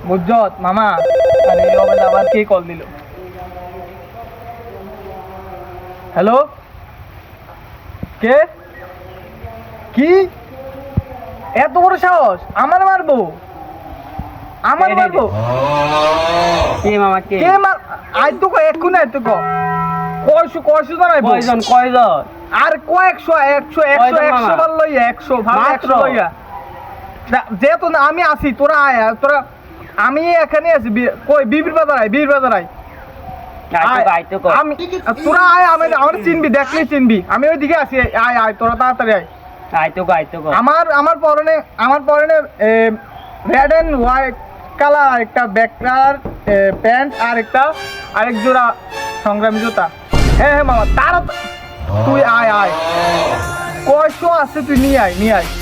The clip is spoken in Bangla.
বুঝছত মামা আরে আবার কে কল দিল হ্যালো কে কি এত বড় সাহস আমার মারবো কে মামা কে কে মার আজ তো এক্ষুনি আজ তো কয়শো জানাই কয়জন আর কয়েকশো একশো বার লইয়া 100 ভালো 100 লইয়া যেহেতু না আমি আছি তোরা আয় তোরা আমি এখানে আছি কই বিবির বাজার আয় আমি তোরা আয় আমার চিনবি দেখলেই চিনবি আমি ওইদিকে আছি আয় তোরা তাড়াতাড়ি আয় আমার পরনে রেড এন্ড হোয়াইট কালার একটা ব্যাকলার প্যান্ট আর আরেক জোড়া সংগ্রামী জুতা হ্যাঁ মামা তারা তুই আয় কয়শো আছে তুই নিয়ে আয়